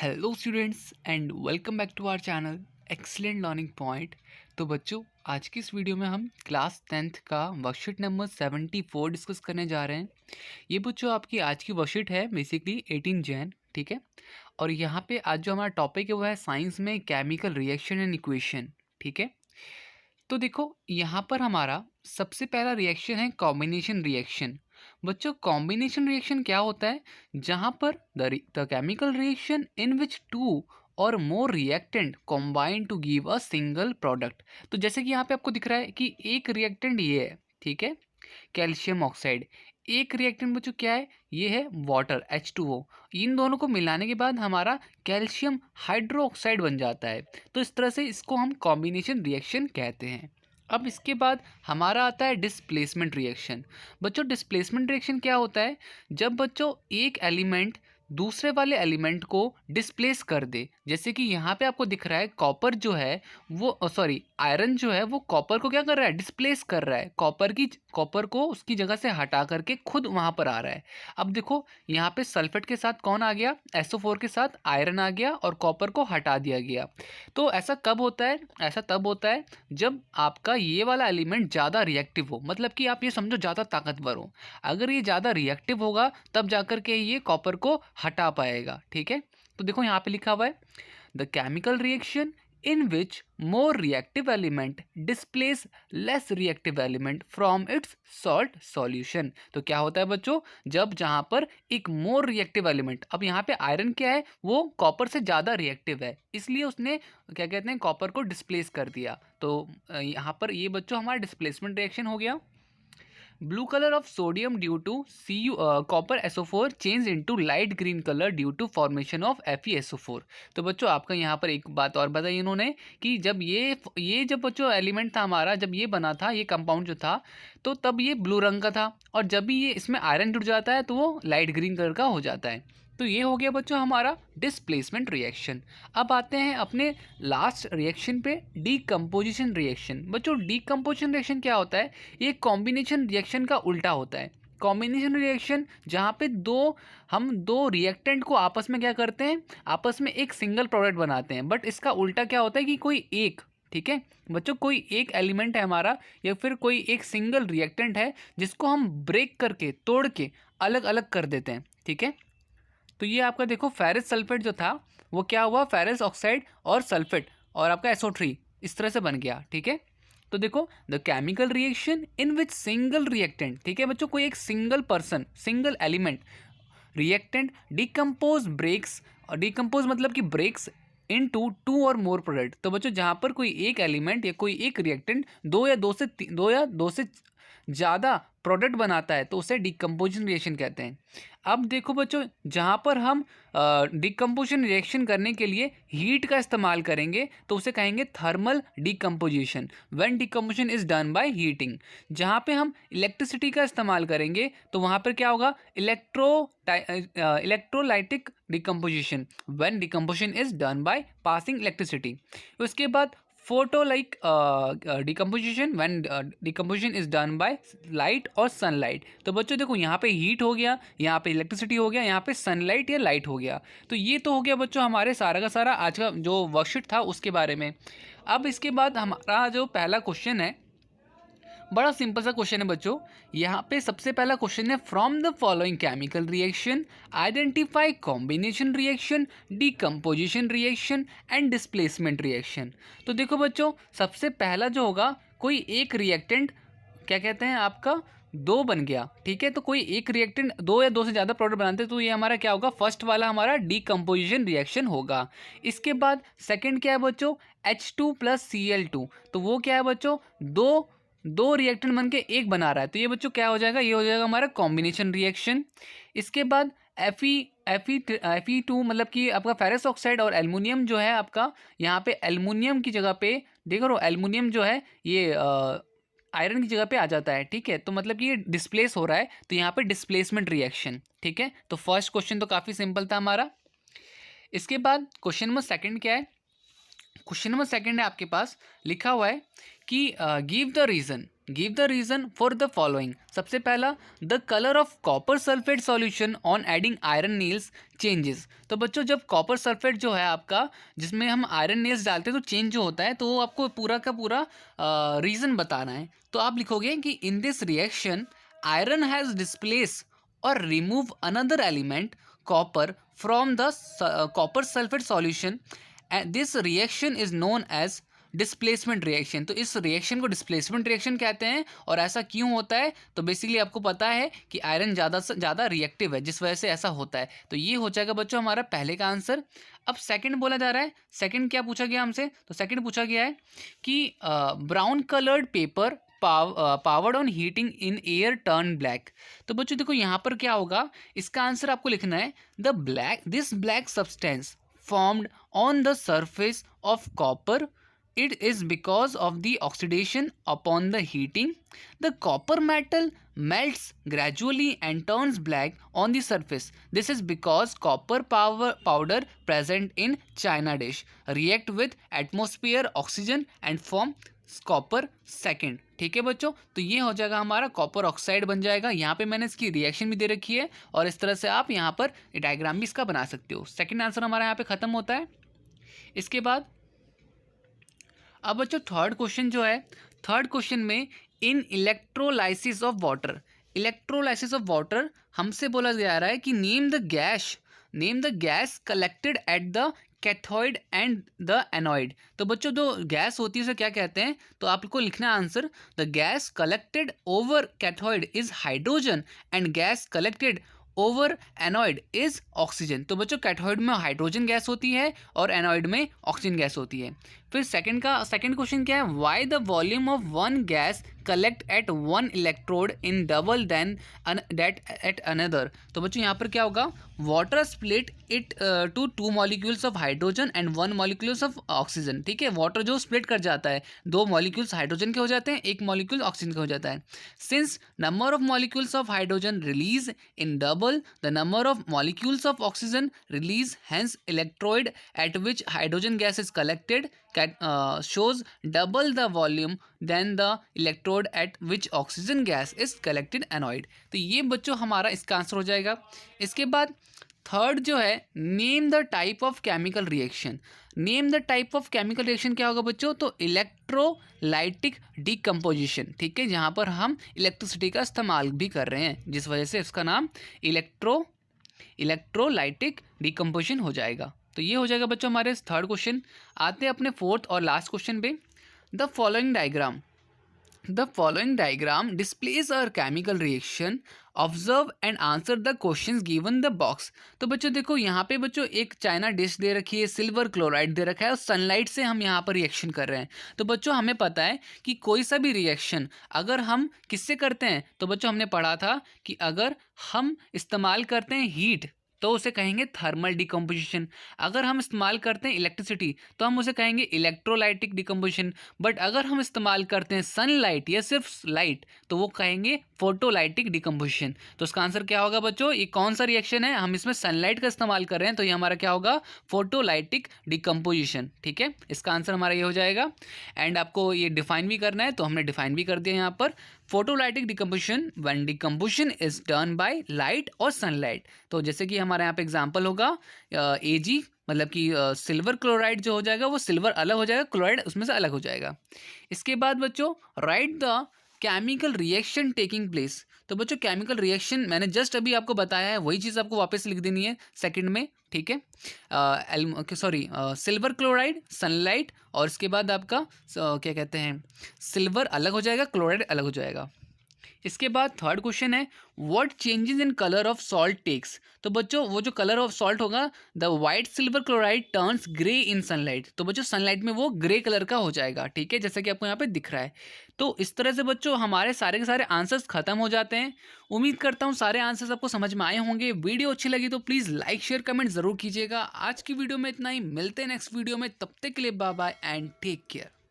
Hello students and welcome back to our channel excellent learning point. तो बच्चों, आज की इस वीडियो में हम क्लास 10th का वर्कशीट नंबर 74 डिस्कस करने जा रहे हैं। ये बच्चों आपकी आज की वर्कशीट है बेसिकली 18 जैन, ठीक है। और यहाँ पे आज जो हमारा टॉपिक है वो है साइंस में केमिकल रिएक्शन एंड इक्वेशन, ठीक है। तो देखो यहाँ पर हमारा सबसे पहला रिएक्शन है कॉम्बिनेशन रिएक्शन। बच्चों, कॉम्बिनेशन रिएक्शन क्या होता है? जहाँ पर the chemical reaction in which two और more reactant combine to give a single product. तो जैसे कि यहाँ पे आपको दिख रहा है कि एक रिएक्टेंट ये है, ठीक है, कैल्शियम ऑक्साइड। एक रिएक्टेंट बच्चों क्या है? ये है वाटर H2O। इन दोनों को मिलाने के बाद हमारा कैल्शियम हाइड्रो ऑक्साइड बन जाता है। तो इस तरह से इसको हम कॉम्बिनेशन रिएक्शन कहते हैं। अब इसके बाद हमारा आता है डिस्प्लेसमेंट रिएक्शन। बच्चों, डिस्प्लेसमेंट रिएक्शन क्या होता है? जब बच्चों एक एलिमेंट दूसरे वाले एलिमेंट को डिस्प्लेस कर दे। जैसे कि यहाँ पे आपको दिख रहा है कॉपर जो है वो आयरन जो है वो कॉपर को क्या कर रहा है? डिस्प्लेस कर रहा है। कॉपर को उसकी जगह से हटा करके खुद वहाँ पर आ रहा है। अब देखो यहाँ पे सल्फेट के साथ कौन आ गया? SO4 के साथ आयरन आ गया और कॉपर को हटा दिया गया। तो ऐसा कब होता है? ऐसा तब होता है जब आपका ये वाला एलिमेंट ज़्यादा रिएक्टिव हो, मतलब कि आप ये समझो ज़्यादा ताकतवर हो। अगर ये ज़्यादा रिएक्टिव होगा तब जाकर के ये कॉपर को हटा पाएगा, ठीक है। तो देखो यहाँ पे लिखा हुआ है the chemical reaction in which more reactive element displace less reactive element from its salt solution. तो क्या होता है बच्चों? जब जहाँ पर एक मोर रिएक्टिव एलिमेंट, अब यहाँ पे आयरन क्या है? वो कॉपर से ज़्यादा रिएक्टिव है, इसलिए उसने क्या कहते हैं कॉपर को डिस्प्लेस कर दिया। तो यहाँ पर ये बच्चों हमारा डिस्प्लेसमेंट रिएक्शन हो गया। Blue color of sodium due to copper SO4 change into light green color due to formation of FeSO4। तो बच्चों आपका यहाँ पर एक बात और बताई इन्होंने कि जब जब बच्चों एलिमेंट था हमारा, जब ये बना था, ये कंपाउंड जो था, तो तब ये ब्लू रंग का था, और जब भी ये इसमें आयरन जुड़ जाता है तो वो लाइट ग्रीन कलर का हो जाता है। तो ये हो गया बच्चों हमारा डिस्प्लेसमेंट रिएक्शन। अब आते हैं अपने लास्ट रिएक्शन पे, डीकम्पोजिशन रिएक्शन। बच्चों, डीकम्पोजिशन रिएक्शन क्या होता है? ये कॉम्बिनेशन रिएक्शन का उल्टा होता है। कॉम्बिनेशन रिएक्शन जहाँ पे हम दो रिएक्टेंट को आपस में क्या करते हैं? आपस में एक सिंगल प्रोडक्ट बनाते हैं। बट इसका उल्टा क्या होता है कि कोई एक, ठीक है बच्चों, कोई एक एलिमेंट है हमारा या फिर कोई एक सिंगल रिएक्टेंट है जिसको हम ब्रेक करके, तोड़ के अलग अलग कर देते हैं, ठीक है। तो ये आपका देखो फेरस सल्फेट जो था वो क्या हुआ? फेरस ऑक्साइड और सल्फेट और आपका SO3 इस तरह से बन गया, ठीक है। तो देखो the chemical reaction in which single reactant, ठीक है बच्चों, कोई एक single person, single element reactant decompose breaks, और डिकम्पोज मतलब कि ब्रेक्स इनटू टू और मोर प्रोडक्ट। तो बच्चों जहाँ पर कोई एक एलिमेंट या कोई एक रिएक्टेंट दो या दो से ज़्यादा प्रोडक्ट बनाता है तो उसे डिकम्पोजिशन रिएक्शन कहते हैं। अब देखो बच्चों, जहाँ पर हम डिकम्पोजिशन रिएक्शन करने के लिए हीट का इस्तेमाल करेंगे तो उसे कहेंगे thermal decomposition, when decomposition is done by heating. जहाँ पे हम इलेक्ट्रिसिटी का इस्तेमाल करेंगे तो वहाँ पर क्या होगा? Electrolytic decomposition, when decomposition is done by passing electricity. उसके बाद photolytic decomposition, when decomposition is done by light और सनलाइट। तो बच्चों देखो यहाँ पे हीट हो गया, यहाँ पे इलेक्ट्रिसिटी हो गया, यहाँ पे सनलाइट या लाइट हो गया। तो ये तो हो गया बच्चों हमारे सारा का सारा आज का जो वर्कशीट था उसके बारे में। अब इसके बाद हमारा जो पहला क्वेश्चन है, बड़ा सिंपल सा क्वेश्चन है बच्चों। यहाँ पे सबसे पहला क्वेश्चन है from the following chemical reaction identify combination reaction, decomposition reaction and displacement reaction. तो देखो बच्चों, सबसे पहला जो होगा, कोई एक रिएक्टेंट क्या कहते हैं आपका दो बन गया, ठीक है। तो कोई एक रिएक्टेंट दो या दो से ज़्यादा प्रोडक्ट बनाते हैं तो ये हमारा क्या होगा? फर्स्ट वाला हमारा डीकम्पोजिशन रिएक्शन होगा। इसके बाद सेकंड क्या है बच्चों? H2 + Cl2। तो वो क्या है बच्चों? दो रिएक्टेंट बन के एक बना रहा है, तो ये बच्चों क्या हो जाएगा? ये हो जाएगा हमारा कॉम्बिनेशन रिएक्शन। इसके बाद Fe2 मतलब कि आपका फेरस ऑक्साइड और एल्युमिनियम जो है आपका, यहाँ पे एल्युमिनियम की जगह पे देखो रो, एल्युमिनियम जो है ये आयरन की जगह पे आ जाता है, ठीक है। तो मतलब कि ये डिस्प्लेस हो रहा है, तो यहाँ पे डिस्प्लेसमेंट रिएक्शन, ठीक है। तो फर्स्ट क्वेश्चन तो काफ़ी सिंपल था हमारा। इसके बाद क्वेश्चन नंबर सेकंड क्या है? क्वेश्चन नंबर सेकंड है आपके पास लिखा हुआ है कि give the reason, give the reason for the following. सबसे पहला, the colour of copper sulphate solution on adding iron nails changes. तो बच्चों जब कॉपर सल्फेट जो है आपका, जिसमें हम आयरन नेल्स डालते हैं तो चेंज जो होता है, तो वो आपको पूरा का पूरा रीजन बताना है। तो आप लिखोगे कि in this reaction iron has displace और remove another element copper from the copper sulphate solution and this reaction is known as displacement reaction. तो इस रिएक्शन को डिस्प्लेसमेंट रिएक्शन कहते हैं। और ऐसा क्यों होता है? तो बेसिकली आपको पता है कि आयरन ज़्यादा से ज़्यादा रिएक्टिव है, जिस वजह से ऐसा होता है। तो ये हो जाएगा बच्चों हमारा पहले का आंसर। अब सेकंड बोला जा रहा है। सेकंड क्या पूछा गया हमसे? तो सेकंड पूछा गया है कि brown coloured paper powered on heating in air turn black. तो बच्चों देखो यहाँ पर क्या होगा, इसका आंसर आपको लिखना है this black substance formed on the surface of copper. It is because of the oxidation upon the heating. The copper metal melts gradually and turns black on the surface. This is because copper powder present in china dish react with atmosphere oxygen and form copper second. ठीक है बच्चों, तो ये हो जाएगा हमारा copper oxide बन जाएगा। यहाँ पे मैंने इसकी रिएक्शन भी दे रखी है और इस तरह से आप यहाँ पर डायग्राम भी इसका बना सकते हो। सेकंड आंसर हमारा यहाँ पे खत्म होता है। इसके बाद अब बच्चों थर्ड क्वेश्चन जो है, थर्ड क्वेश्चन में in electrolysis of water, electrolysis of water हमसे बोला जा रहा है कि name the gas collected at the cathode and the anode. तो बच्चों जो गैस होती है उसे क्या कहते हैं? तो आपको लिखना answer, the gas collected over cathode is hydrogen and gas collected over anode is oxygen. तो बच्चों कैथोइड में हाइड्रोजन गैस होती है और एनोइड में ऑक्सीजन गैस होती है। फिर सेकंड क्वेश्चन क्या है? Why the volume of one gas collect at one electrode in double than that at another. तो बच्चों यहाँ पर क्या होगा, water split it to 2 molecules of hydrogen and 1 molecules of oxygen. ठीक है, वाटर जो स्प्लिट कर जाता है, 2 मॉलिक्यूल्स हाइड्रोजन के हो जाते हैं, 1 मॉलिक्यूल ऑक्सीजन के हो जाता है। Since number of molecules of hydrogen release in double the number of molecules of oxygen release, hence electrode at which hydrogen gas is collected shows double the volume than the electrode at which oxygen gas is collected anode। तो ये बच्चों हमारा इसका answer हो जाएगा। इसके बाद third जो है, name the type of chemical reaction. Name the type of chemical reaction क्या होगा बच्चों? तो इलेक्ट्रोलाइटिक डिकम्पोजिशन। ठीक है, जहाँ पर हम इलेक्ट्रिसिटी का इस्तेमाल भी कर रहे हैं, जिस वजह से इसका नाम इलेक्ट्रोलाइटिक डिकम्पोजिशन हो जाएगा। तो ये हो जाएगा बच्चों हमारे थर्ड क्वेश्चन। आते हैं अपने फोर्थ और लास्ट क्वेश्चन पे। The following diagram displays a chemical reaction, observe and answer the questions given the box. तो बच्चों देखो यहाँ पे बच्चों एक चाइना डिश दे रखी है, सिल्वर क्लोराइड दे रखा है और सनलाइट से हम यहाँ पर रिएक्शन कर रहे हैं। तो बच्चों हमें पता है कि कोई सा भी रिएक्शन अगर हम किससे करते हैं, तो बच्चों हमने पढ़ा था कि अगर हम इस्तेमाल करते हैं हीट तो उसे कहेंगे थर्मल डिकम्पोजिशन। अगर हम इस्तेमाल करते हैं इलेक्ट्रिसिटी तो हम उसे कहेंगे इलेक्ट्रोलाइटिक डिकम्पोजिशन। बट अगर हम इस्तेमाल करते हैं सनलाइट या सिर्फ लाइट तो वो कहेंगे फोटोलाइटिक डिकम्पोजिशन। तो इसका आंसर क्या होगा बच्चों? ये कौन सा रिएक्शन है? हम इसमें सनलाइट का इस्तेमाल कर रहे हैं, तो ये हमारा क्या होगा? Photolytic decomposition. ठीक है, इसका आंसर हमारा ये हो जाएगा। एंड आपको ये डिफाइन भी करना है, तो हमने डिफाइन भी कर दिया यहाँ पर। Photolytic decomposition when decomposition is done by light और सनलाइट। तो जैसे कि हमारे यहाँ पे एग्जांपल होगा Ag, मतलब कि सिल्वर क्लोराइड जो हो जाएगा वो सिल्वर अलग हो जाएगा, क्लोराइड उसमें से अलग हो जाएगा। इसके बाद बच्चों right the chemical reaction taking place. तो बच्चों केमिकल रिएक्शन मैंने जस्ट अभी आपको बताया है, वही चीज़ आपको वापस लिख देनी है सेकंड में। ठीक है, सिल्वर क्लोराइड, सनलाइट और इसके बाद आपका क्या कहते हैं, सिल्वर अलग हो जाएगा, क्लोराइड अलग हो जाएगा। इसके बाद थर्ड क्वेश्चन है what changes in colour of salt takes. तो बच्चों वो जो कलर ऑफ सॉल्ट होगा, the white silver chloride turns grey in sunlight. तो बच्चों सनलाइट में वो ग्रे कलर का हो जाएगा। ठीक है, जैसा कि आपको यहाँ पे दिख रहा है। तो इस तरह से बच्चों हमारे सारे के सारे आंसर्स खत्म हो जाते हैं। उम्मीद करता हूँ सारे आंसर्स आपको समझ में आए होंगे। वीडियो अच्छी लगी तो प्लीज़ लाइक शेयर कमेंट जरूर कीजिएगा। आज की वीडियो में इतना ही, मिलते हैं नेक्स्ट वीडियो में, तब तक के लिए bye bye and take care.